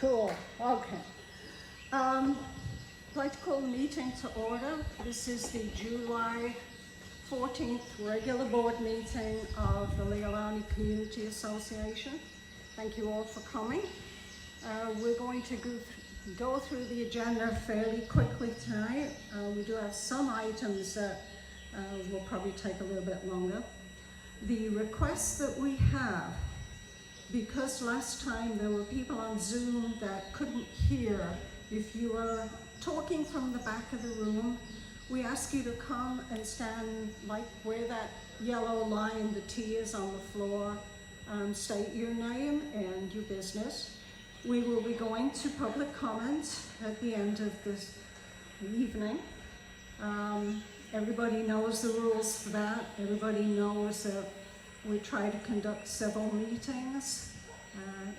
Cool, okay. I'd like to call the meeting to order. This is the July 14th regular board meeting of the Leilani Community Association. Thank you all for coming. We're going to go through the agenda fairly quickly tonight. We do have some items that will probably take a little bit longer. The requests that we have, because last time there were people on Zoom that couldn't hear, if you were talking from the back of the room, we ask you to come and stand like where that yellow line, the T is on the floor, state your name and your business. We will be going to public comment at the end of this evening. Everybody knows the rules for that. Everybody knows that we try to conduct civil meetings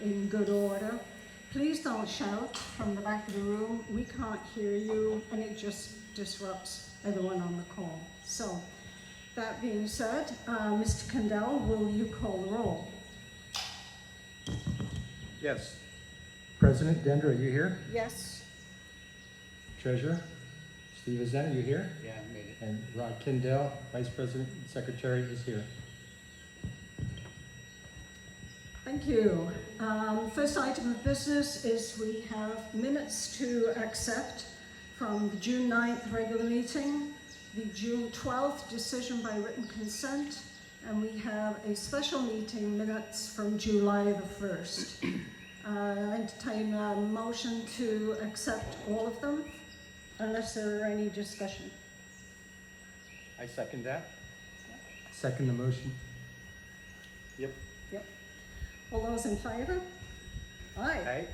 in good order. Please don't shout from the back of the room. We can't hear you, and it just disrupts everyone on the call. So, that being said, Mr. Kendall, will you call the roll? Yes. President Dender, are you here? Yes. Treasurer Steve Azen, are you here? Yeah, I made it. And Rod Kendall, Vice President and Secretary, is here. Thank you. First item of business is we have minutes to accept from the June 9th regular meeting, the June 12th decision by written consent, and we have a special meeting minutes from July the 1st. I'll entertain a motion to accept all of them, unless there are any discussion. I second that. Second the motion. Yep. Yep. All those in favor? Aye.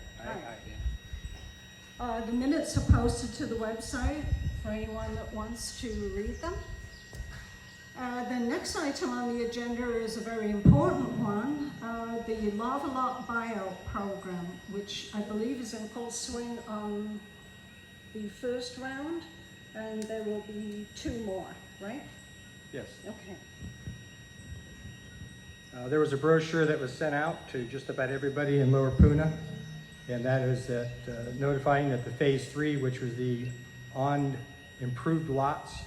Yeah. The minutes are posted to the website for anyone that wants to read them. The next item on the agenda is a very important one, the Lava Lot buyout program, which I believe is in full swing on the first round, and there will be 2 more, right? Yes. Okay. There was a brochure that was sent out to just about everybody in Lower Puna, and that is that notifying that the Phase 3, which was the improved lots,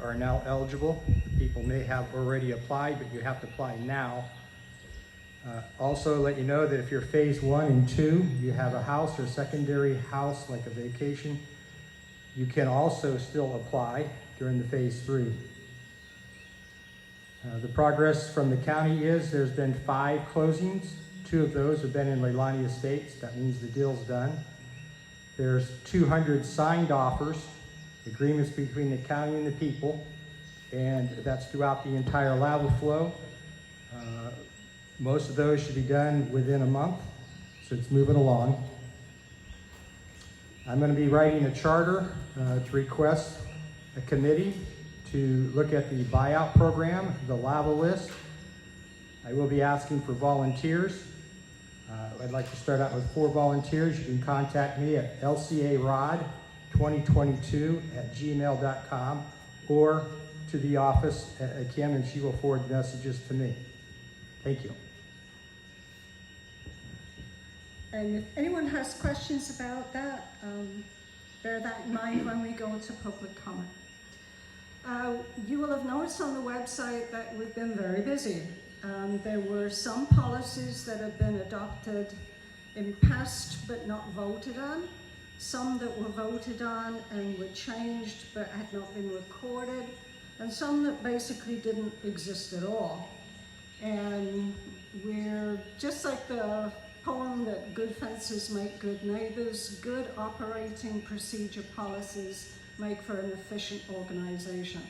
are now eligible. People may have already applied, but you have to apply now. Also let you know that if you're Phase 1 and 2, you have a house or a secondary house like a vacation, you can also still apply during the Phase 3. The progress from the county is there's been 5 closings. 2 of those have been in Leilani Estates. That means the deal's done. There's 200 signed offers, agreements between the county and the people, and that's throughout the entire lava flow. Most of those should be done within a month, so it's moving along. I'm going to be writing a charter to request a committee to look at the buyout program, the lava list. I will be asking for volunteers. I'd like to start out with 4 volunteers. You can contact me at lcarod2022@gmail.com or to the office at Kim, and she will forward the messages to me. Thank you. And if anyone has questions about that, bear that in mind when we go to public comment. You will have noticed on the website that we've been very busy. There were some policies that have been adopted in past but not voted on, some that were voted on and were changed but had not been recorded, and some that basically didn't exist at all. And we're just like the poem that good fences make good neighbors, good operating procedure policies make for an efficient organization.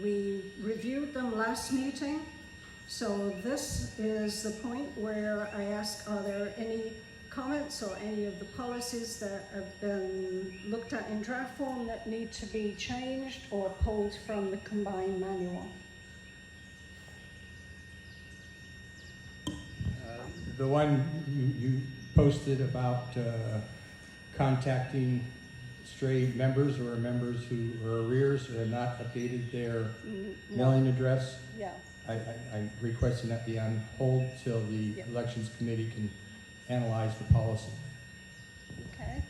We reviewed them last meeting, so this is the point where I ask, are there any comments or any of the policies that have been looked at in draft form that need to be changed or pulled from the combined manual? The one you posted about contacting stray members or members who are arrears or have not updated their mailing address. Yeah. I'm requesting that be on hold till the elections committee can analyze the policy. Okay.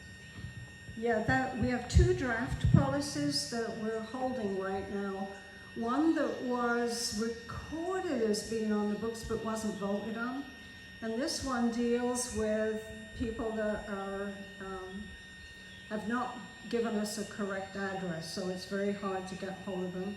Yeah, we have two draft policies that we're holding right now. One that was recorded as being on the books but wasn't voted on. And this one deals with people that have not given us a correct address, so it's very hard to get hold of them.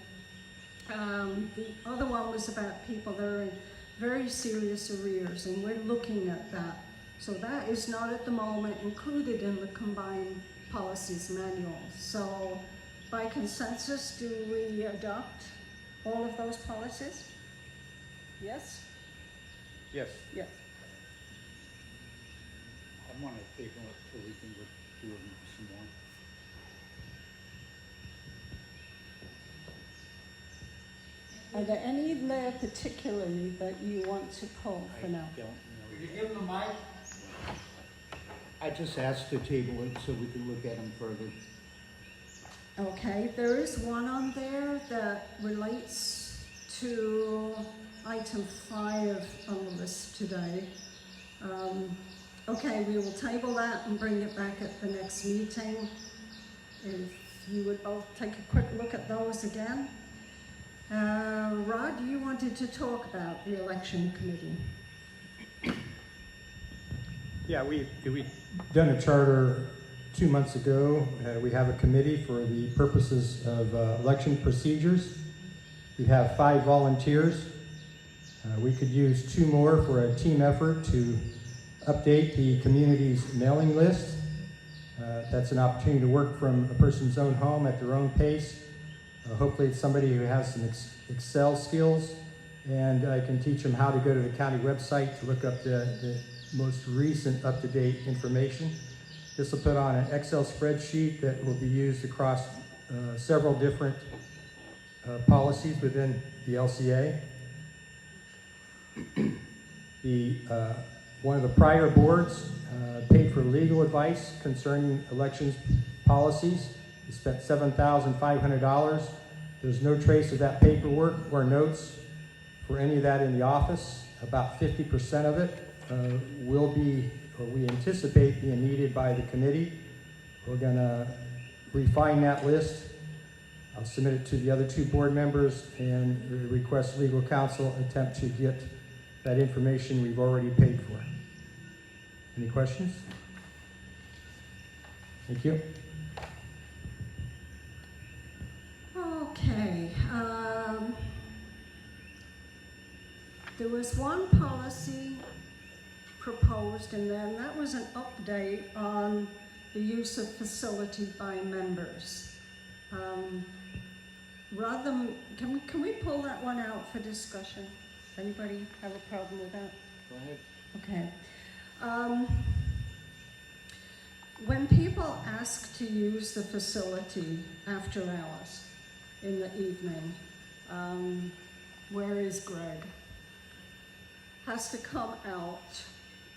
The other one was about people that are in very serious arrears, and we're looking at that. So that is not at the moment included in the combined policies manual. So by consensus, do we adopt all of those policies? Yes? Yes. Yes. I want to table it till we can go do them some more. Are there any there particularly that you want to pull for now? I don't know. Could you give them the mic? I just asked to table it so we could look at them further. Okay, there is one on there that relates to item 5 on the list today. Okay, we will table that and bring it back at the next meeting. If you would both take a quick look at those again. Rod, you wanted to talk about the election committee. Yeah, we've done a charter 2 months ago. We have a committee for the purposes of election procedures. We have 5 volunteers. We could use 2 more for a team effort to update the community's mailing list. That's an opportunity to work from a person's own home at their own pace. Hopefully it's somebody who has some Excel skills, and I can teach them how to go to the county website to look up the most recent up-to-date information. This will put on an Excel spreadsheet that will be used across several different policies within the LCA. One of the prior boards paid for legal advice concerning elections policies. We spent $7,500. There's no trace of that paperwork or notes for any of that in the office. About 50% of it will be, or we anticipate being needed by the committee. We're gonna refine that list. I'll submit it to the other 2 board members and request legal counsel attempt to get that information we've already paid for. Any questions? Thank you. Okay, there was one policy proposed, and then that was an update on the use of facility by members. Rather than, can we pull that one out for discussion? Anybody have a problem with that? Go ahead. Okay. When people ask to use the facility after hours in the evening, where is Greg? Has to come out,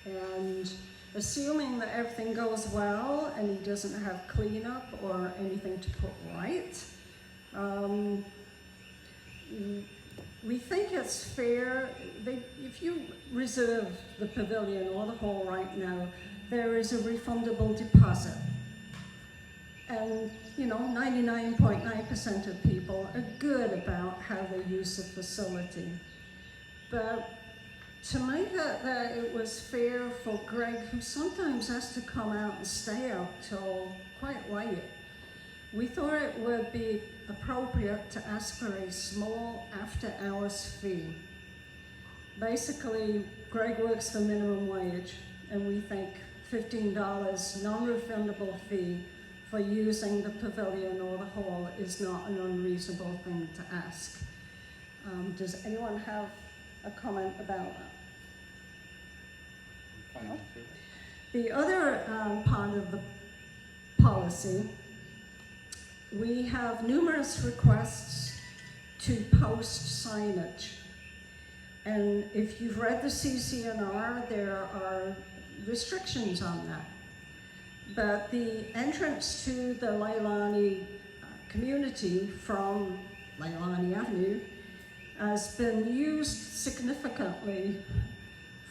and assuming that everything goes well and he doesn't have cleanup or anything to put right, we think it's fair. If you reserve the pavilion or the hall right now, there is a refundable deposit. And, 99.9% of people are good about how they use the facility. But to make it that it was fair for Greg, who sometimes has to come out and stay out till quite late, we thought it would be appropriate to ask for a small after-hours fee. Basically, Greg works for minimum wage, and we think $15 non-refundable fee for using the pavilion or the hall is not an unreasonable thing to ask. Does anyone have a comment about that? No? The other part of the policy, we have numerous requests to post signage. And if you've read the CCNR, there are restrictions on that. But the entrance to the Leilani community from Leilani Avenue has been used significantly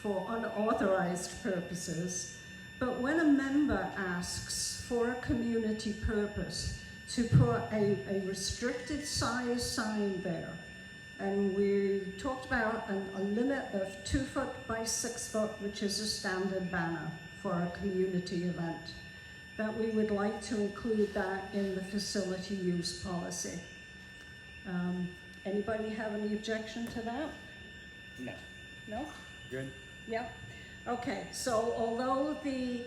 for unauthorized purposes. But when a member asks for a community purpose to put a restricted size sign there, and we talked about a limit of 2 foot by 6 foot, which is a standard banner for a community event, that we would like to include that in the facility use policy. Anybody have any objection to that? No. No? Good? Yeah. Okay, so although the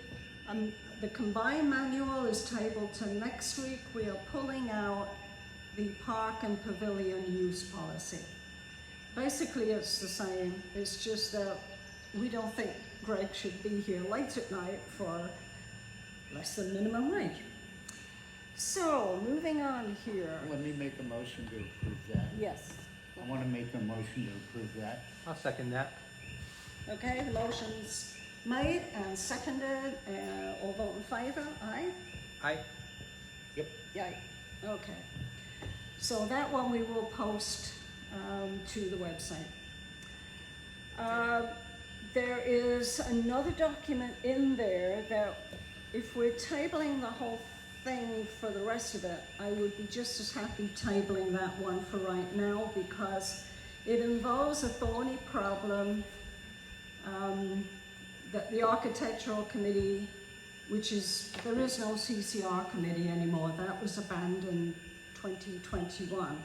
combined manual is tabled to next week, we are pulling out the park and pavilion use policy. Basically, it's the same. It's just that we don't think Greg should be here late at night for less than minimum wage. So, moving on here. Let me make a motion to approve that. Yes. I want to make a motion to approve that. I'll second that. Okay, the motion's made and seconded, and all vote in favor, aye? Aye. Yay, okay. So that one we will post to the website. There is another document in there that if we're tabling the whole thing for the rest of it, I would be just as happy tabling that one for right now because it involves a thorny problem that the architectural committee, there is no CCR committee anymore, that was abandoned 2021.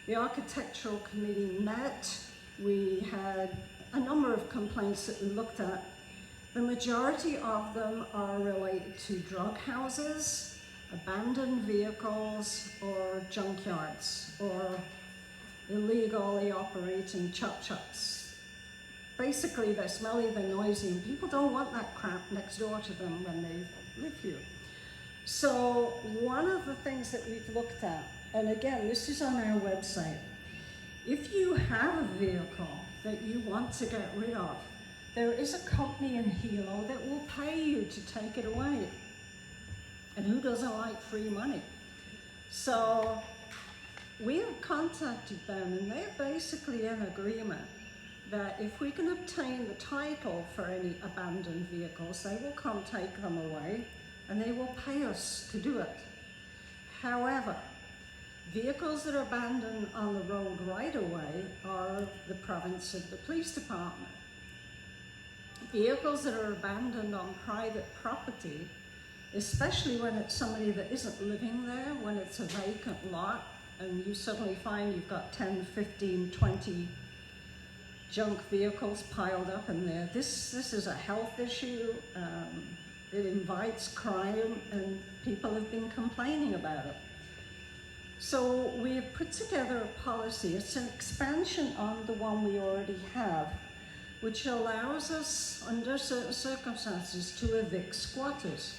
The architectural committee met, we had a number of complaints that we looked at. The majority of them are related to drug houses, abandoned vehicles, or junkyards, or illegally operating chop-chops. Basically, they're smelly, they're noisy, and people don't want that crap next door to them when they live here. So one of the things that we've looked at, and again, this is on our website, if you have a vehicle that you want to get rid of, there is a company in Hilo that will pay you to take it away. And who doesn't like free money? So we have contacted them, and they're basically in agreement that if we can obtain the title for any abandoned vehicles, they will come take them away and they will pay us to do it. However, vehicles that are abandoned on the road right away are the province of the police department. Vehicles that are abandoned on private property, especially when it's somebody that isn't living there, when it's a vacant lot, and you suddenly find you've got 10, 15, 20 junk vehicles piled up in there. This is a health issue. It invites crime, and people have been complaining about it. So we have put together a policy. It's an expansion on the one we already have, which allows us, under certain circumstances, to evict squatters.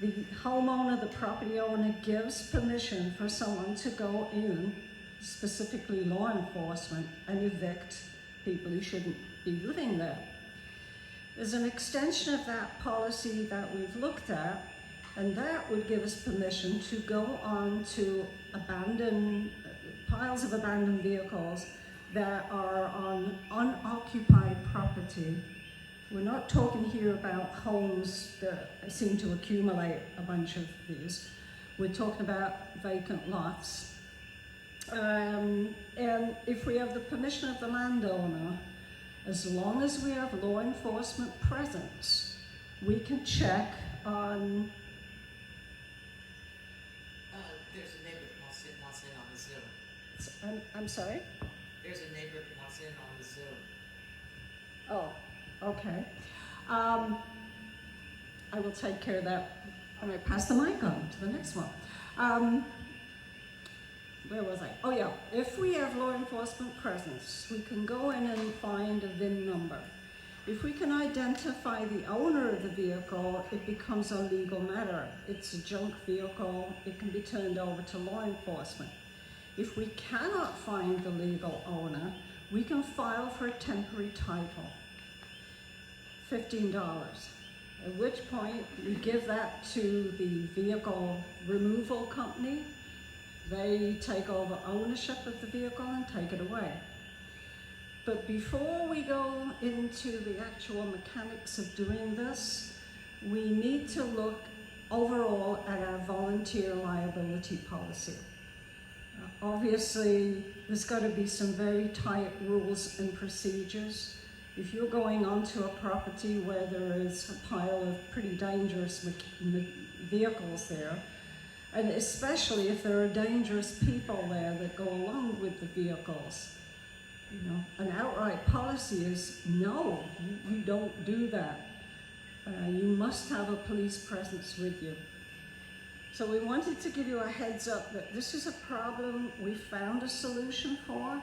The homeowner, the property owner, gives permission for someone to go in, specifically law enforcement, and evict people who shouldn't be living there. There's an extension of that policy that we've looked at, and that would give us permission to go on to piles of abandoned vehicles that are on unoccupied property. We're not talking here about homes that seem to accumulate a bunch of these. We're talking about vacant lots. And if we have the permission of the landowner, as long as we have law enforcement presence, we can check on. There's a neighbor that wants in on the Zoom. I'm sorry? There's a neighbor that wants in on the Zoom. Oh, okay. I will take care of that. I'm going to pass the mic on to the next one. Where was I? Oh yeah, if we have law enforcement presence, we can go in and find a VIN number. If we can identify the owner of the vehicle, it becomes a legal matter. It's a junk vehicle, it can be turned over to law enforcement. If we cannot find the legal owner, we can file for a temporary title, $15, at which point we give that to the vehicle removal company. They take over ownership of the vehicle and take it away. But before we go into the actual mechanics of doing this, we need to look overall at our volunteer liability policy. Obviously, there's got to be some very tight rules and procedures. If you're going onto a property where there is a pile of pretty dangerous vehicles there, and especially if there are dangerous people there that go along with the vehicles, you know, an outright policy is no, you don't do that. You must have a police presence with you. So we wanted to give you a heads up that this is a problem we found a solution for,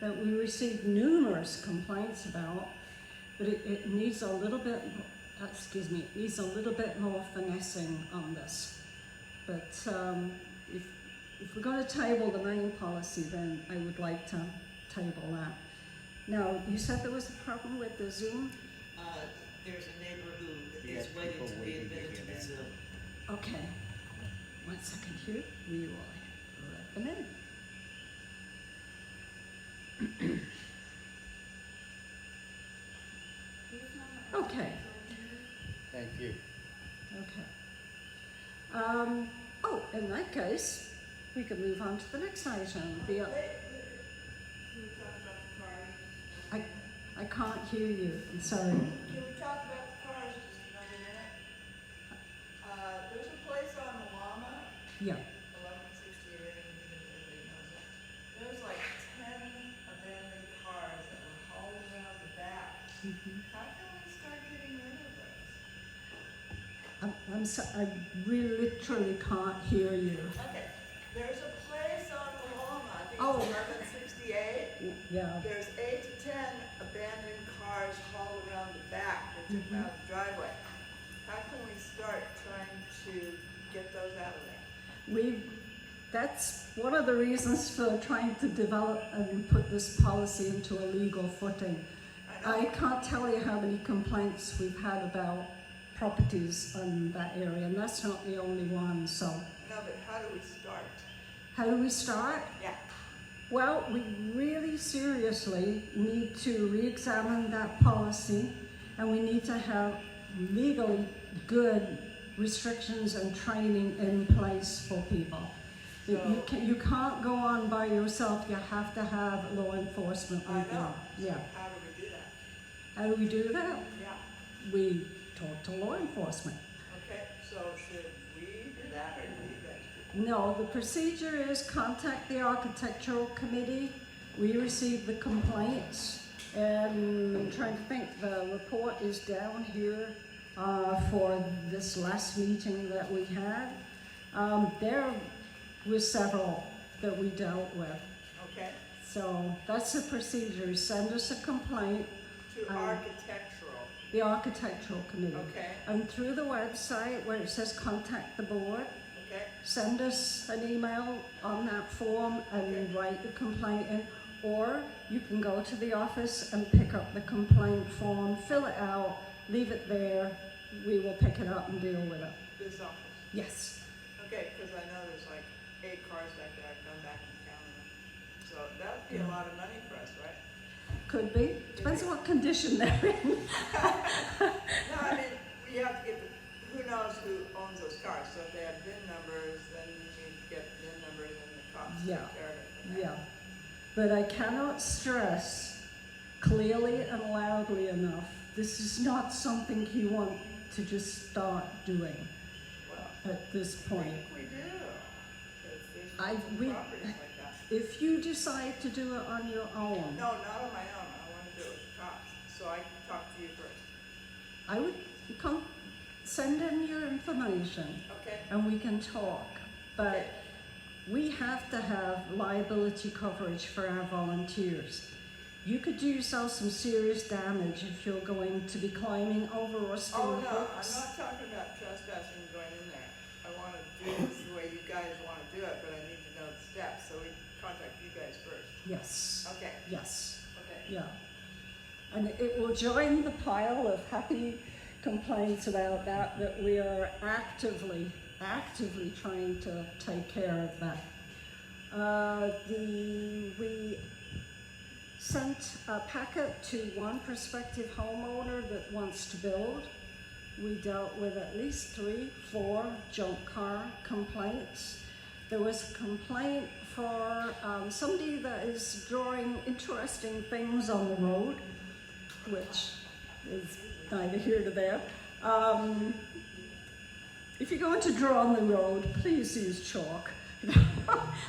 that we received numerous complaints about, but it needs a little bit, it needs a little bit more finessing on this. But if we're going to table the main policy, then I would like to table that. Now, you said there was a problem with the Zoom? There's a neighbor who We is have waiting people to be waiting to admitted to get the in. Zoom. Okay. 1 second here. We will let them in. Okay. Thank you. Okay. Oh, in that case, we can move on to the next item. I can't hear you. I'm sorry. Can we talk about the cars just another minute? There's a place on Malama, Yeah. 1168, everybody knows it. There's like 10 abandoned cars that were hauled around the back. How can we start getting rid of those? I really literally can't hear you. Okay, there's a place on Malama, I think Oh. it's 1168. Yeah. There's 8 to 10 abandoned cars hauled around the back that took out the driveway. How can we start trying to get those out of there? That's one of the reasons for trying to develop and put this policy into a legal footing. I can't tell you how many complaints we've had about properties in that area, and that's not the only one, so. No, but how do we start? How do we start? Yeah. Well, we really seriously need to re-examine that policy, and we need to have legally good restrictions and training in place for people. You can't go on by yourself, you have to have law enforcement I with you. know. Yeah. So how do we do that? How do we do that? Yeah. We talk to law enforcement. Okay, so should we do that or do you guys do No, the procedure is contact the architectural committee. We receive the complaints, and I'm trying to think, the report is down here for this last meeting that we had. There were several that we dealt with. that? Okay, So that's the procedure. Send us a complaint, to architectural, the architectural committee. okay, And through the website where it says contact the board, okay, send us an email on that form and write the complaint in, or you can go to the office and pick up the complaint form, fill it out, leave it there, we will pick it up and deal with it. this office. Yes. Okay, because I know there's like 8 cars back there, I've gone back and counted them. So that would be a lot of money for us, right? Could be. Depends on what condition they're in. No, I mean, we have to get who knows who owns those cars, so if they have VIN numbers, then you need to get VIN numbers and the cops Yeah. take care of it from there. Yeah. But I cannot stress clearly and loudly enough, this is not something you want to just start doing Well, at this I point. think we do, because there's we- properties like that. If you decide to do it on your own, No, not on my own, I want to do it with the cops, so I can talk to you first, I would come, send in your information okay? and we can talk. But we have to have liability coverage for our volunteers. You could do yourself some serious damage if you're going to be climbing over or Oh, stealing no, I'm hooks. not talking about trespassing and going in there. I want to do this the way you guys want to do it, but I need to know the steps, so we contact you guys first. Yes, Okay, yes, okay. yeah. And it will join the pile of happy complaints about that we are actively trying to take care of that. sent a packet to one prospective homeowner that wants to build. We dealt with at least 3, 4 junk car complaints. There was a complaint for somebody that is drawing interesting things on the road, which is neither here nor there. If you're going to draw on the road, please use chalk.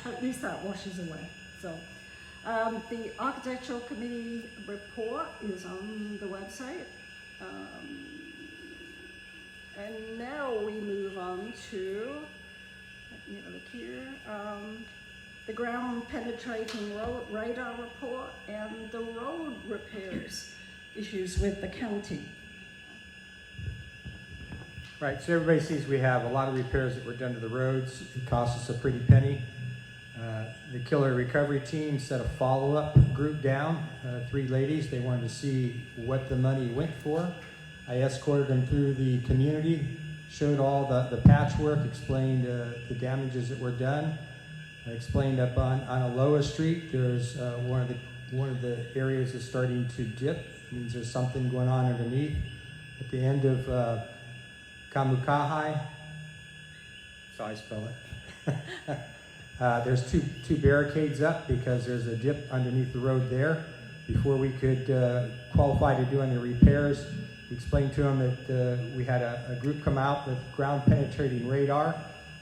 At least that washes away. So, the architectural committee report is on the website. And now we move on to, let me look here, the ground penetrating radar report and the road repairs issues with the county. Right, so everybody sees we have a lot of repairs that were done to the roads. It cost us a pretty penny. The killer recovery team set a follow-up group down, 3 ladies. They wanted to see what the money went for. I escorted them through the community, showed all the patchwork, explained the damages that were done. I explained up on Aloha Street, there's one of the areas is starting to dip. It means there's something going on underneath. At the end of Kamukahai, that's how I spell it. There's two barricades up because there's a dip underneath the road there. Before we could qualify to do any repairs, we explained to them that we had a group come out with ground penetrating radar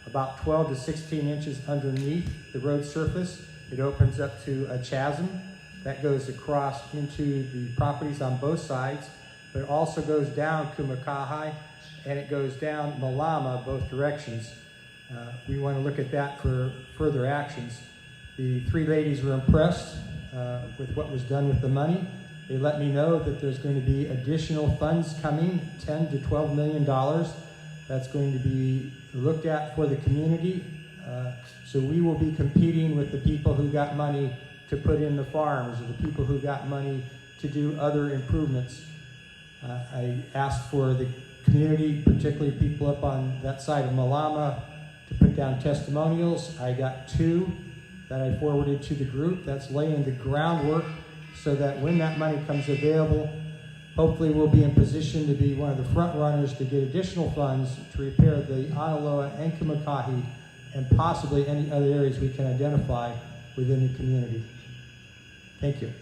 about 12 to 16 inches underneath the road surface. It opens up to a chasm that goes across into the properties on both sides, but it also goes down Kumakahi and it goes down Malama both directions. We want to look at that for further actions. The 3 ladies were impressed with what was done with the money. They let me know that there's going to be additional funds coming, $10 to $12 million. That's going to be looked at for the community. So we will be competing with the people who got money to put in the farms or the people who got money to do other improvements. I asked for the community, particularly people up on that side of Malama, to put down testimonials. I got 2 that I forwarded to the group. That's laying the groundwork so that when that money comes available, hopefully we'll be in position to be one of the front runners to get additional funds to repair the Analoa and Kamakahi and possibly any other areas we can identify within the community. Thank you.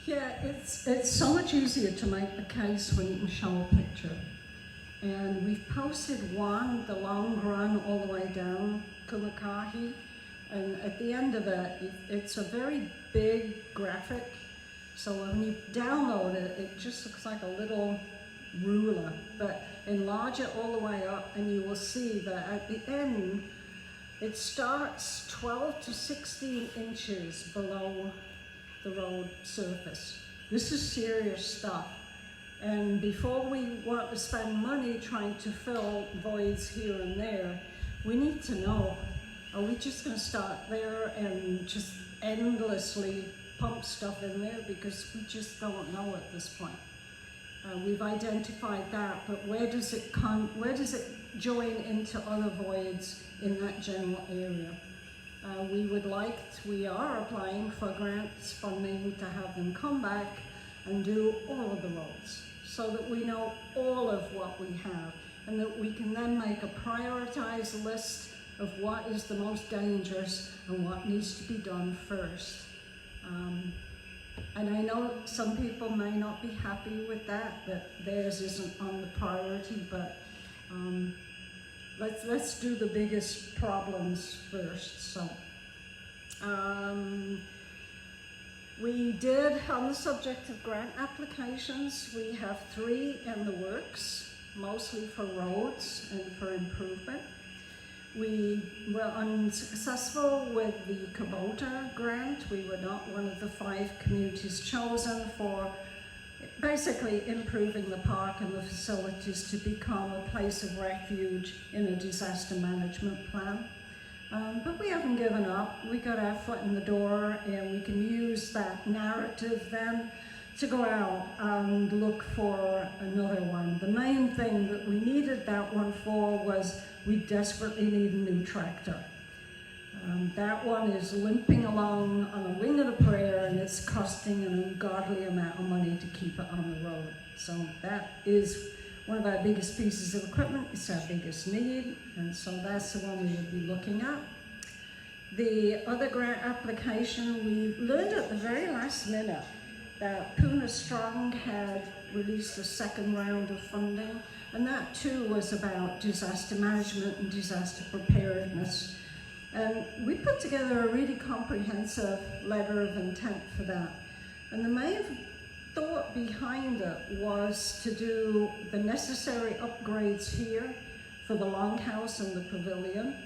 Yeah, it's so much easier to make the case when you can show a picture. And we've posted one, the long run all the way down Kumakahi. And at the end of it, it's a very big graphic. So when you download it, it just looks like a little ruler. But enlarge it all the way up and you will see that at the end, it starts 12 to 16 inches below the road surface. This is serious stuff. And before we want to spend money trying to fill voids here and there, we need to know, are we just going to start there and just endlessly pump stuff in there? Because we just don't know at this point. We've identified that, but where does it join into other voids in that general area? We are applying for grants funding to have them come back and do all of the roads so that we know all of what we have and that we can then make a prioritized list of what is the most dangerous and what needs to be done first. And I know some people may not be happy with that theirs isn't on the priority, but let's do the biggest problems first. So we did, on the subject of grant applications, we have 3 in the works, mostly for roads and for improvement. We were unsuccessful with the Kubota grant. We were not one of the 5 communities chosen for basically improving the park and the facilities to become a place of refuge in a disaster management plan. But we haven't given up. We got our foot in the door and we can use that narrative then to go out and look for another one. The main thing that we needed that one for was we desperately need a new tractor. That one is limping along on a wing and a prayer, and it's costing an ungodly amount of money to keep it on the road. So that is one of our biggest pieces of equipment. It's our biggest need, and so that's the one we would be looking at. The other grant application, we learned at the very last minute that Puna Strong had released a second round of funding, and that too was about disaster management and disaster preparedness. And we put together a really comprehensive letter of intent for that. And the main thought behind it was to do the necessary upgrades here for the longhouse and the pavilion,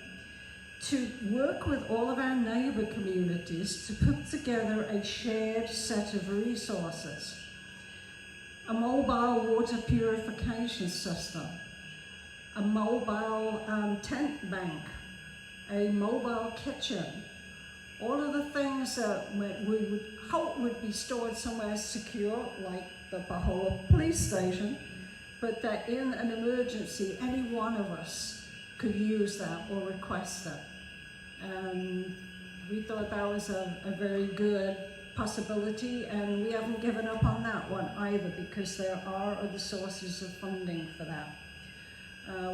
to work with all of our neighbour communities to put together a shared set of resources. A mobile water purification system, a mobile tent bank, a mobile kitchen, all of the things that we would hope would be stored somewhere secure, like the Pahoa police station, but that in an emergency, any one of us could use that or request it. And we thought that was a very good possibility, and we haven't given up on that one either, because there are other sources of funding for that.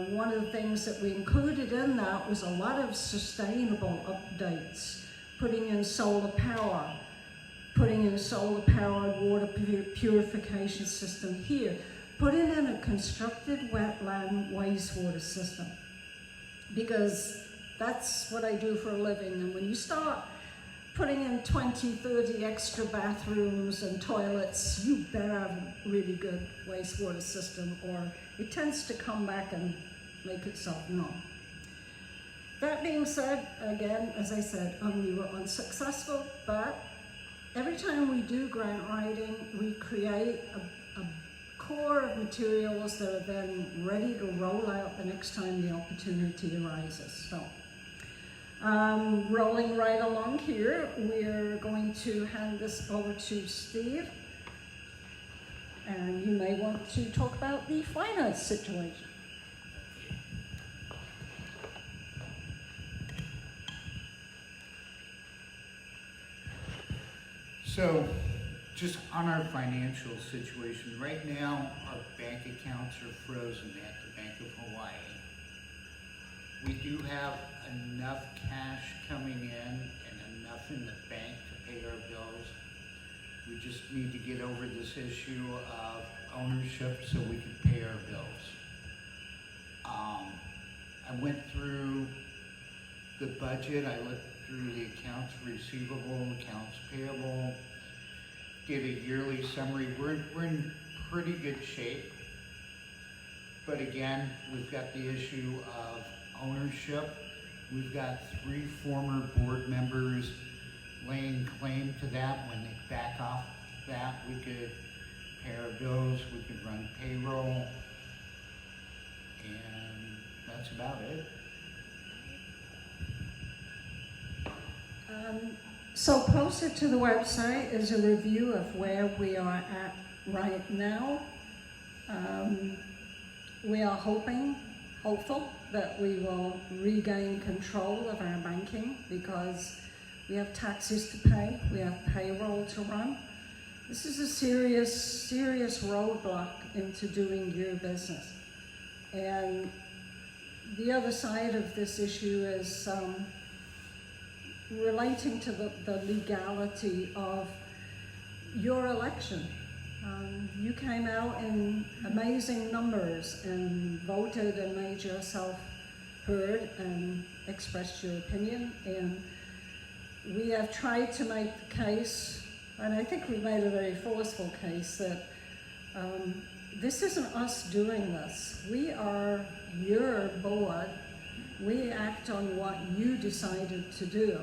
One of the things that we included in that was a lot of sustainable updates, putting in solar power, putting in a solar-powered water purification system here, putting in a constructed wetland wastewater system, because that's what I do for a living. And when you start putting in 20, 30 extra bathrooms and toilets, you better have a really good wastewater system, or it tends to come back and make itself known. That being said, again, as I said, we were unsuccessful, but every time we do grant writing, we create a core of materials that are then ready to roll out the next time the opportunity arises. So, rolling right along here, we're going to hand this over to Steve, and you may want to talk about the finance situation. So, just on our financial situation, right now our bank accounts are frozen at the Bank of Hawaii. We do have enough cash coming in and enough in the bank to pay our bills. We just need to get over this issue of ownership so we can pay our bills. I went through the budget, I looked through the accounts receivable, accounts payable, did a yearly summary. We're in pretty good shape. But again, we've got the issue of ownership. We've got 3 former board members laying claim to that. When they back off that, we could pay our bills, we could run payroll, and that's about it. So posted to the website is a review of where we are at right now. We are hopeful that we will regain control of our banking, because we have taxes to pay, we have payroll to run. This is a serious roadblock into doing your business. And the other side of this issue is relating to the legality of your election. You came out in amazing numbers and voted and made yourself heard and expressed your opinion. And we have tried to make the case, and I think we've made a very forceful case, that this isn't us doing this. We are your board. We act on what you decided to do.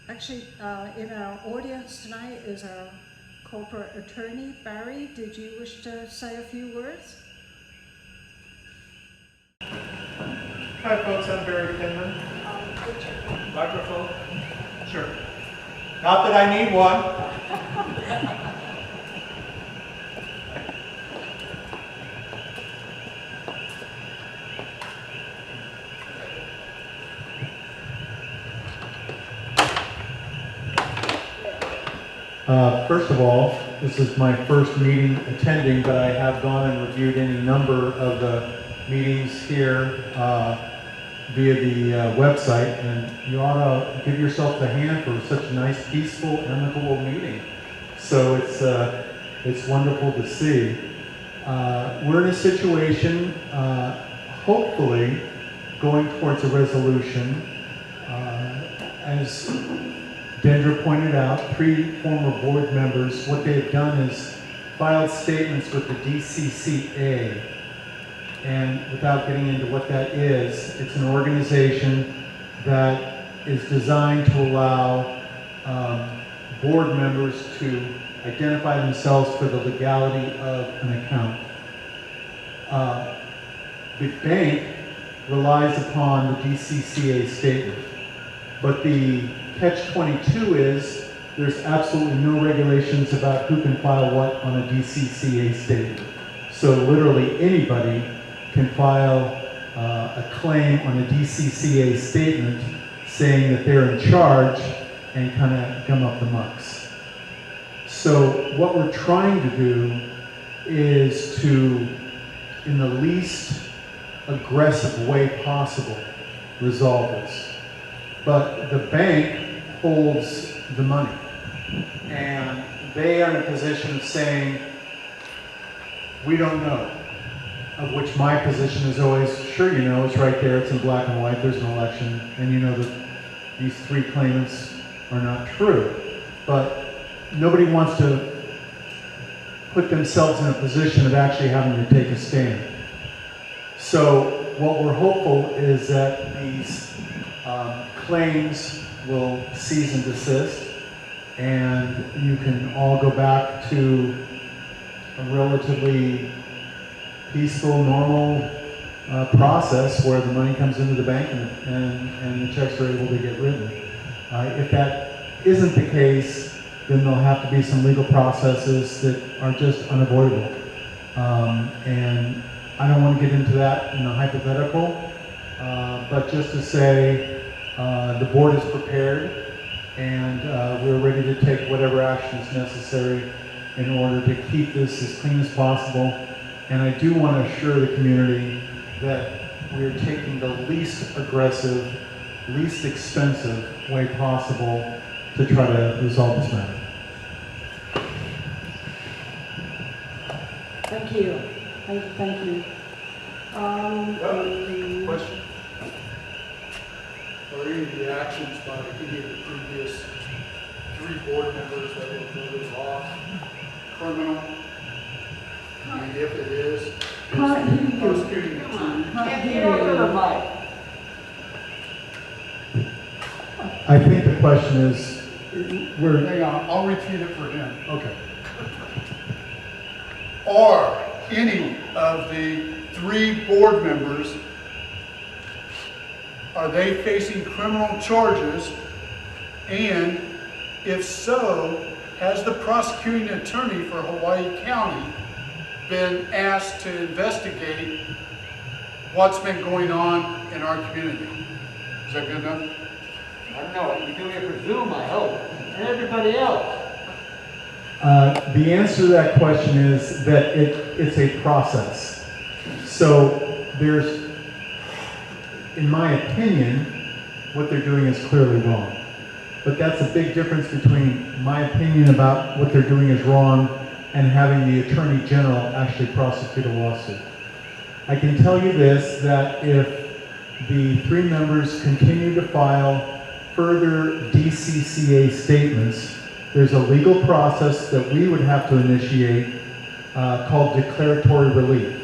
Actually, in our audience tonight is our corporate attorney, Barry. Did you wish to say a few words? Hi folks, I'm Barry Pinman. Microphone? Sure. Not that I need one. First of all, this is my first meeting attending, but I have gone and reviewed any number of the meetings here via the website, and you ought to give yourself a hand for such a nice, peaceful, amicable meeting. So it's wonderful to see. We're in a situation, hopefully, going towards a resolution. As Dendra pointed out, 3 former board members, what they've done is filed statements with the DCCA. And without getting into what that is, it's an organization that is designed to allow board members to identify themselves for the legality of an account. The bank relies upon the DCCA statement, but the catch-22 is there's absolutely no regulations about who can file what on a DCCA statement. So literally anybody can file a claim on a DCCA statement saying that they're in charge and kind of gum up the mucks. So what we're trying to do is to, in the least aggressive way possible, resolve this. But the bank holds the money, and they are in a position of saying, we don't know. Of which my position is always, sure you know, it's right there, it's in black and white, there's an election, and you know that these 3 claimants are not true. But nobody wants to put themselves in a position of actually having to take a stand. So what we're hopeful is that these claims will cease and desist, and you can all go back to a relatively peaceful, normal process where the money comes into the bank and the checks are able to get written. If that isn't the case, then there'll have to be some legal processes that are just unavoidable. And I don't want to get into that in a hypothetical, but just to say the board is prepared and we're ready to take whatever action is necessary in order to keep this as clean as possible. And I do want to assure the community that we're taking the least aggressive, least expensive way possible to try to resolve this matter. Thank you. Thank you. Question? Are any of the actions by any of the previous 3 board members that were voted off criminal? And if it is, prosecuting the 2? I think the question is, Hang on, I'll repeat it for him. okay. Are any of the 3 board members, are they facing criminal charges? And if so, has the prosecuting attorney for Hawaii County been asked to investigate what's been going on in our community? Is that good enough? I don't know, you're doing it for Zoom, I hope, and everybody else. The answer to that question is that it's a process. So there's, in my opinion, what they're doing is clearly wrong. But that's a big difference between my opinion about what they're doing is wrong and having the Attorney General actually prosecute a lawsuit. I can tell you this, that if the 3 members continue to file further DCCA statements, there's a legal process that we would have to initiate called declaratory relief.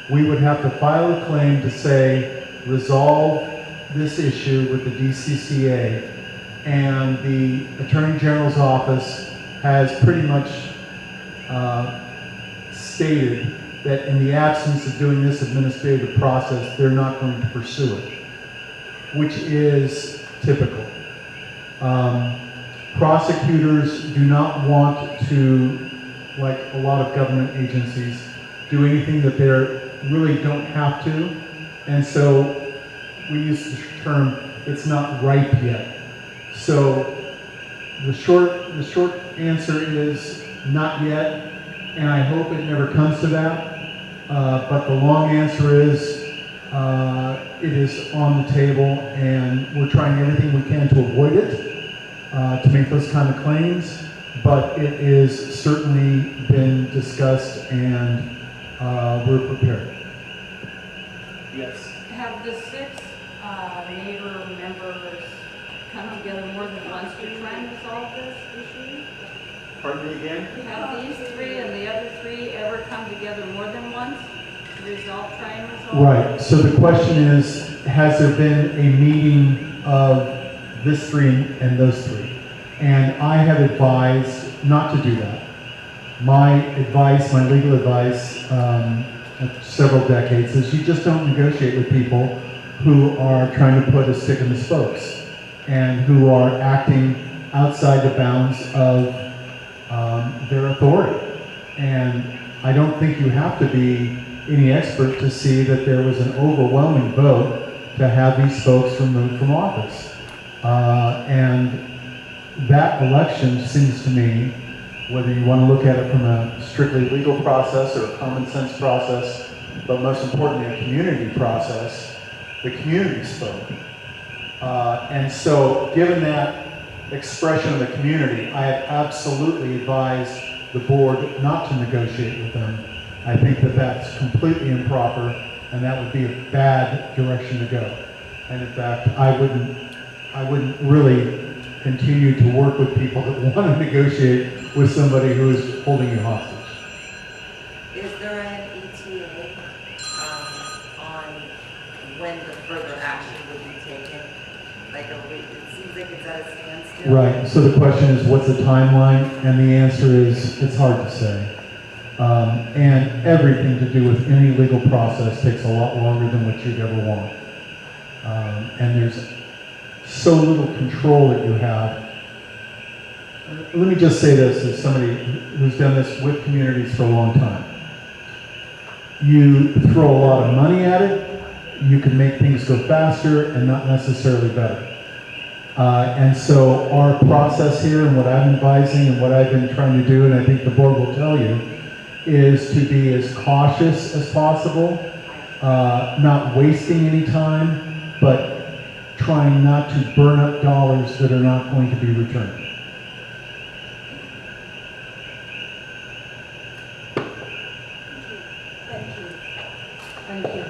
We would have to file a claim to say, resolve this issue with the DCCA, and the Attorney General's office has pretty much stated that in the absence of doing this administrative process, they're not going to pursue it, which is typical. Prosecutors do not want to, like a lot of government agencies, do anything that they really don't have to, and so we use the term, it's not ripe yet. So The short answer is not yet, and I hope it never comes to that. But the long answer is it is on the table, and we're trying everything we can to avoid it, to make those kind of claims. But it is certainly been discussed, and we're prepared. Yes. Have the six neighbor members come together more than once to try and resolve this issue? Pardon me again? Have these three and the other three ever come together more than once to try and resolve? Right, so the question is, has there been a meeting of this three and those three? And I have advised not to do that. My advice, my legal advice, of several decades is you just don't negotiate with people who are trying to put a stick in the spokes and who are acting outside the bounds of their authority. And I don't think you have to be any expert to see that there was an overwhelming vote to have these folks removed from office. And that election seems to me, whether you want to look at it from a strictly legal process or a common sense process, but most importantly a community process, the community spoke. And so given that expression of the community, I have absolutely advised the board not to negotiate with them. I think that that's completely improper, and that would be a bad direction to go. And in fact, I wouldn't really continue to work with people that want to negotiate with somebody who is holding you hostage. Is there an ETA on when the further action would be taken? Like, it seems like it's at a standstill. Right, so the question is, what's the timeline? And the answer is, it's hard to say. And everything to do with any legal process takes a lot longer than what you'd ever want. And there's so little control that you have. Let me just say this as somebody who's done this with communities for a long time. You throw a lot of money at it, you can make things go faster and not necessarily better. And so our process here and what I'm advising and what I've been trying to do, and I think the board will tell you, is to be as cautious as possible, not wasting any time, but trying not to burn up dollars that are not going to be returned. Thank you.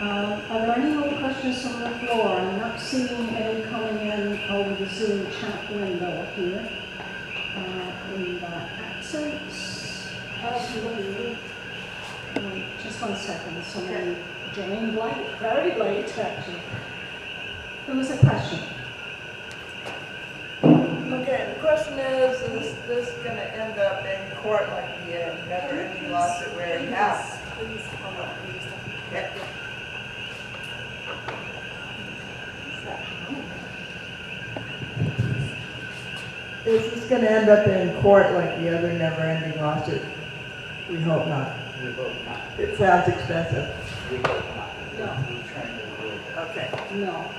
Are there any more questions from the floor? I'm not seeing any coming in over the Zoom chat window here. In the accents. Just 1 second. Somebody joined late, very late actually. There was a question. Okay, the question is this going to end up in court like the never-ending lawsuit we already have? Please, hold on. Okay. Is this going to end up in court like the other never-ending lawsuit? We hope not. We hope not. It sounds expensive. We hope not. No. We're trying to avoid it. Okay. No.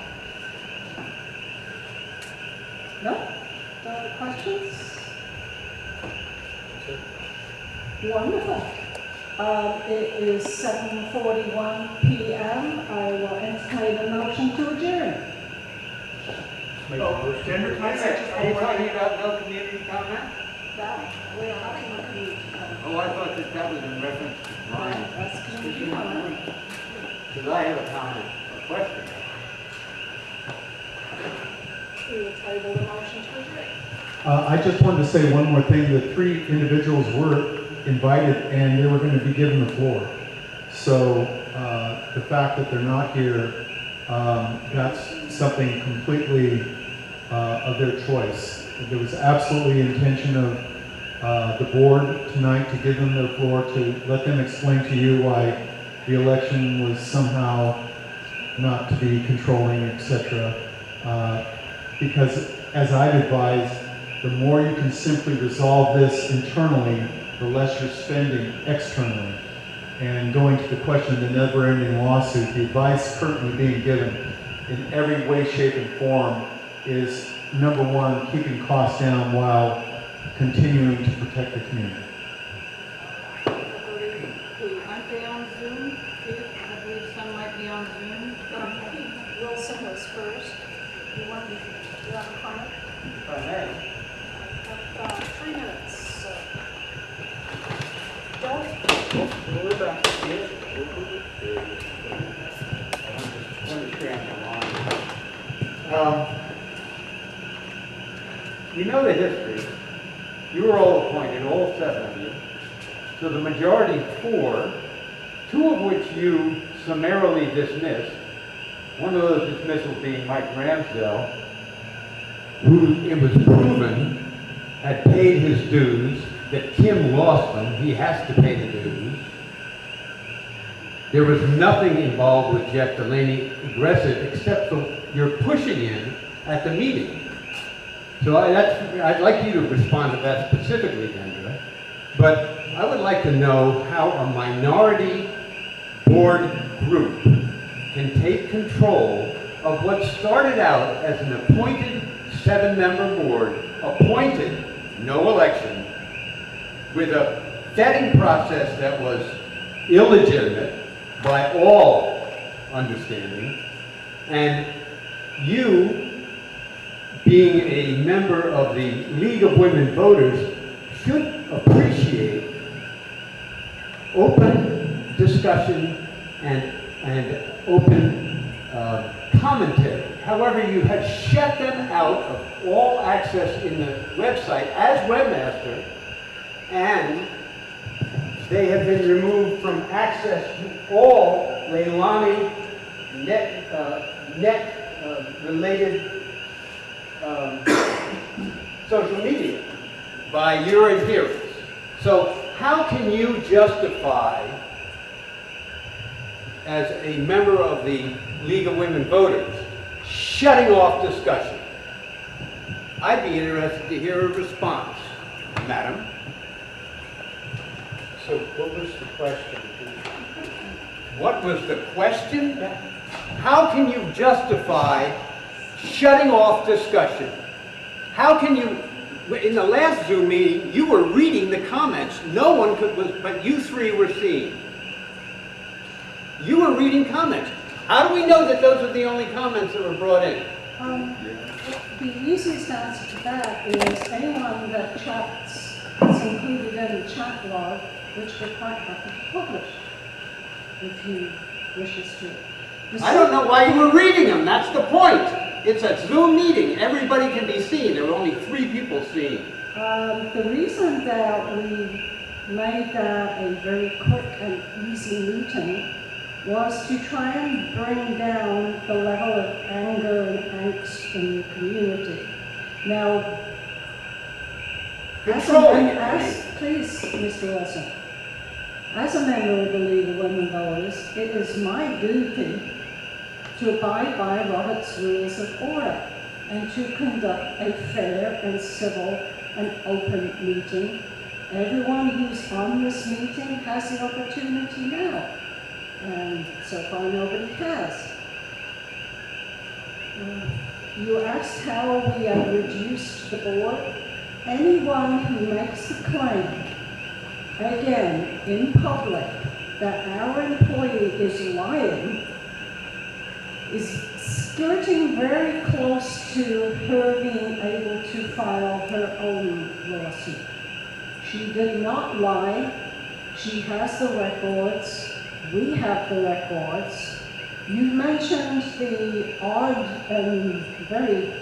No? No other questions? Wonderful. It is 7:41 p.m. I will entertain a motion to adjourn. Oh, Denver, can I say just Are you one more talking thing? about no community comment? That, we're having a community comment. Oh, I thought that was in reference to mine. That's community comment. Because I have a comment, a question. We will table the motion to adjourn. I just wanted to say one more thing. The three individuals were invited and they were going to be given the floor. So the fact that they're not here, that's something completely of their choice. There was absolutely intention of the board tonight to give them their floor, to let them explain to you why the election was somehow not to be controlling, etc. Because as I've advised, the more you can simply resolve this internally, the less you're spending externally. And going to the question of the never-ending lawsuit, the advice currently being given in every way, shape, and form is number one, keeping costs down while continuing to protect the community. Aren't they on Zoom? I believe some might be on Zoom. I think Wilson was first. You want a comment? If I may. Have 3 minutes. Don't. We're back to it. I understand the line. You know the history. You were all appointed, all 7 of you. So the majority 4, 2 of which you summarily dismissed. One of those dismissals being Mike Ramsdell, who it was proven had paid his dues, that Kim lost them, he has to pay the dues. There was nothing involved with Jeff Delaney aggressive except for your pushing in at the meeting. So I'd like you to respond to that specifically, Kendra. But I would like to know how a minority board group can take control of what started out as an appointed 7-member board, appointed, no election, with a vetting process that was illegitimate by all understanding, and you, being a member of the League of Women Voters, should appreciate open discussion and open commentary. However, you have shut them out of all access in the website as webmaster, and they have been removed from access to all Leilani related social media by your adherents. So how can you justify, as a member of the League of Women Voters, shutting off discussion? I'd be interested to hear a response, madam. So what was the question? What was the question? How can you justify shutting off discussion? How can you, in the last Zoom meeting, you were reading the comments. No one could, but you 3 were seeing. You were reading comments. How do we know that those are the only comments that were brought in? The easiest answer to that is anyone that chats is included in the chat log, which we're quite happy to publish, if you wish us to. I don't know why you were reading them. That's the point. It's a Zoom meeting. Everybody can be seen. There were only 3 people seeing. The reason that we made that a very quick and easy meeting was to try and bring down the level of anger and angst in the community. Now, please, Mr. Wilson, as a member of the League of Women Voters, it is my duty to abide by Robert's Rules of Order and to conduct a fair and civil and open meeting. Everyone who's on this meeting has the opportunity now, and so far nobody has. You asked how we have reduced the board. Anyone who makes the claim, again, in public, that our employee is lying, is skirting very close to her being able to file her own lawsuit. She did not lie. She has the records. We have the records. You mentioned the odd and very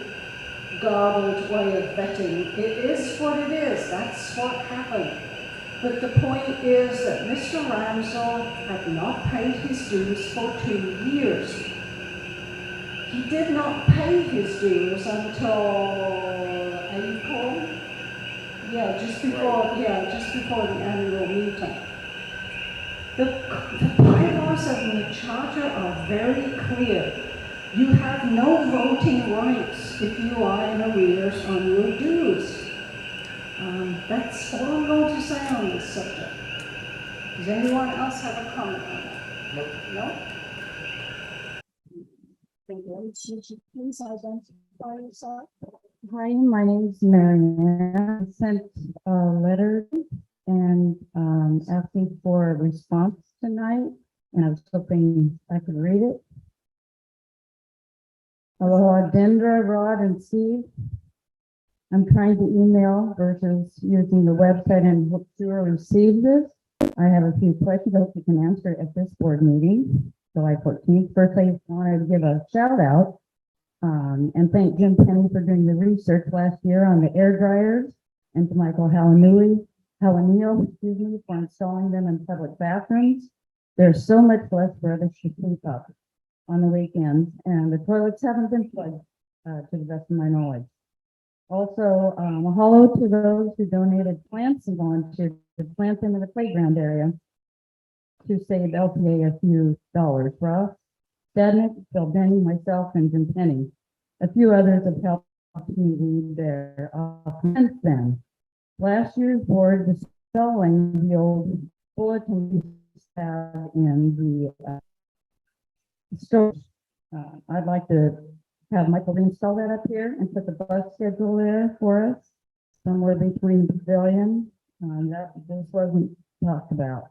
garbled way of vetting. It is what it is. That's what happened. But the point is that Mr. Ramsdell had not paid his dues for 2 years. He did not pay his dues until April. Just before the annual meeting. The bylaws of the charter are very clear. You have no voting rights if you are in arrears on your dues. That's all I'm going to say on this subject. Does anyone else have a comment on that? No? Thank you. Would you please identify yourself? Hi, my name is Marianne. I sent a letter and asking for a response tonight, and I was hoping I could read it. Aloha, Dendra, Rod, and Steve. I'm trying to email versus using the website and hope to receive this. I have a few questions I hope you can answer at this board meeting, July 14th. First, I wanted to give a shout out and thank Jim Penny for doing the research last year on the air dryers, and to Michael Halanio, for installing them in public bathrooms. There's so much less for others to sleep up on the weekends, and the toilets haven't been plugged to the best of my knowledge. Also, mahalo to those who donated plants and volunteered to plant them in the playground area to save LPA a few dollars. Ross Stadnick, Bill Benny, myself, and Jim Penny. A few others have helped me read their since then. Last year's board was selling the old bulletin we have in the stores. I'd like to have Michael reinstall that up here and put the bus schedule there for us, somewhere between the pavilion. This wasn't talked about.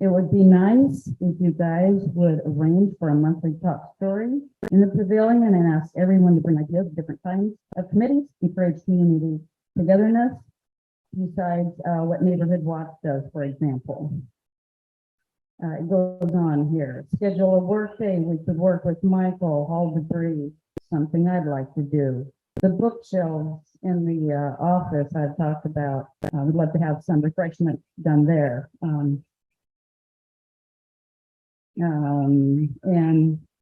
It would be nice if you guys would arrange for a monthly talk story in the pavilion and ask everyone to bring ideas of different kinds of committees, encourage community togetherness, besides what Neighborhood Watch does, for example. It goes on here. Schedule a work day. We could work with Michael, haul debris, something I'd like to do. The bookshelves in the office I've talked about. We'd love to have some refreshment done there. And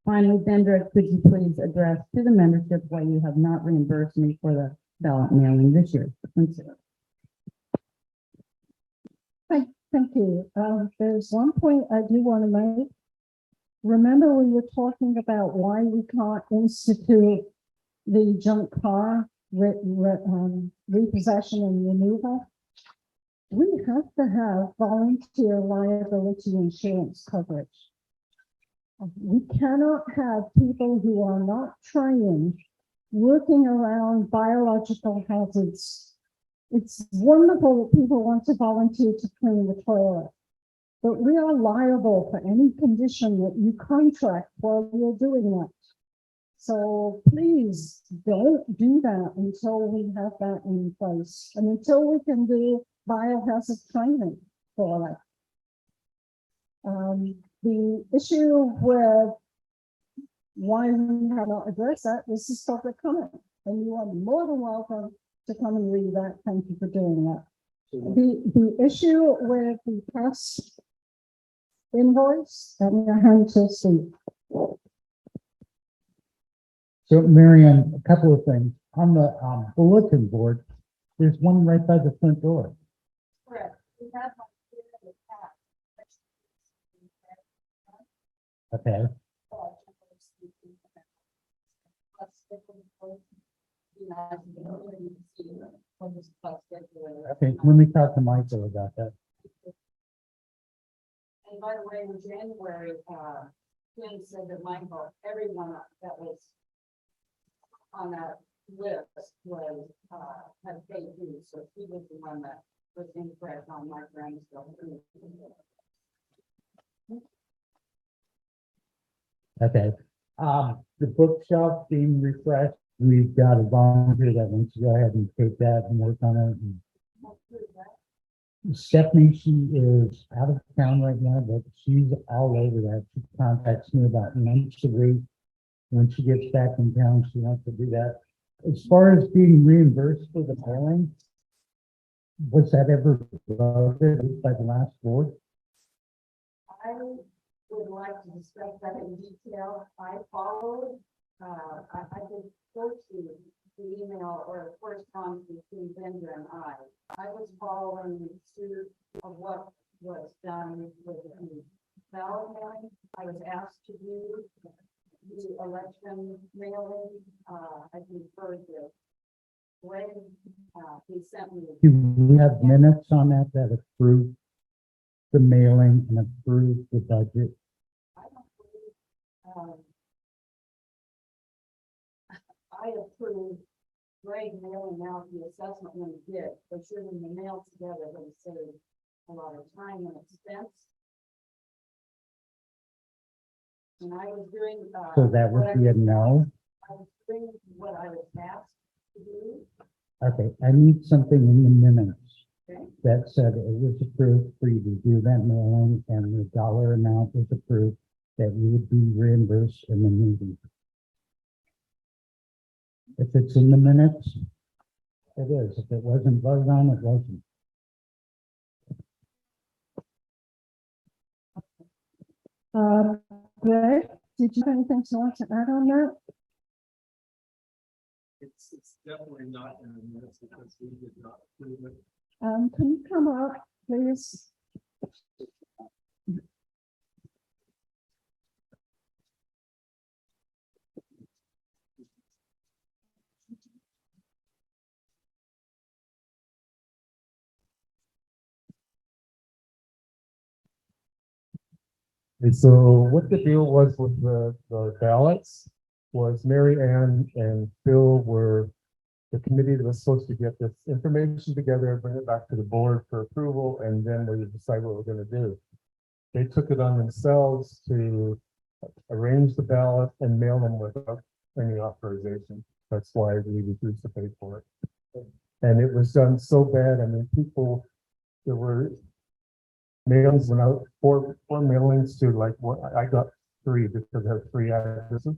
finally, Dendra, could you please address to the membership why you have not reimbursed me for the ballot mailing this year? Thank you. There's one point I do want to make. Remember, we were talking about why we can't institute the junk car repossession and removal. We have to have volunteer liability insurance coverage. We cannot have people who are not trained working around biological hazards. It's wonderful that people want to volunteer to clean the toilet, but we are liable for any condition that you contract while you're doing that. So please don't do that until we have that in place and until we can do biohazard training for that. The issue with why we have not addressed that, this is public comment, and you are more than welcome to come and read that. Thank you for doing that. The issue with the press invoice, I'm going to hand to Steve. So, Marianne, a couple of things. On the bulletin board, there's one right by the front door. Correct. We have one here in the Okay. Okay, let me talk to Michael about that. And by the way, in January, Ken said that Michael, everyone that was on that list was had paid dues, so he was the one that was incorrect on my grand's bill. Okay. The bookshelf being refreshed. We've got a volunteer that wants to go ahead and take that and work on it. And Stephanie, she is out of town right now, but she's all over that. She contacts me about once a week. When she gets back in town, she wants to do that. As far as being reimbursed for the mailing, was that ever voted by the last board? I would like to discuss that in detail. I followed, I could go to the email or correspondence between Vendor and I. I was following the suit of what was done with the ballot mailing. I was asked to do the election mailing. I conferred with Greg. He sent me. Do we have minutes on that that approve the mailing and approve the budget? I don't believe, I approved Greg mailing out the assessment when he did, but sure when they mailed together, it would save a lot of time and expense. And I was doing, So that would be a no. I was doing what I was asked to do. Okay, I need something in the minutes Okay. that said it was approved for you to do that mailing and the dollar amount was approved that you would be reimbursed in the meeting. If it's in the minutes, it is. If it wasn't voted on, it wasn't. Greg, did you have anything you want to add on that? It's definitely not in the minutes because we did not approve it. Can you come up, please? And so what the deal was with the ballots was Mary Ann and Phil were the committee that was supposed to get this information together, bring it back to the board for approval, and then we would decide what we're gonna do. They took it on themselves to arrange the ballot and mail them without any authorization. That's why we refused to pay for it. And it was done so bad, I mean, people, there were mailings went out, four mailings to like what I got 3 because I have 3 addresses.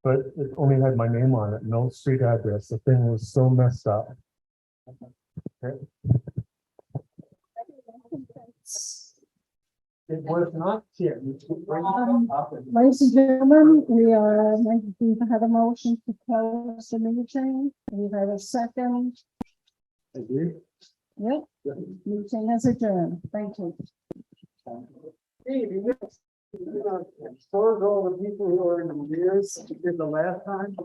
But it only had my name on it, no street address. The thing was so messed up. Okay. It was not Tim. Ladies and gentlemen, we have a motion to close the meeting. We have a second. Agree? Yep, meeting is adjourned. Thank you. Hey, you know, all the people who are in the years did the last time.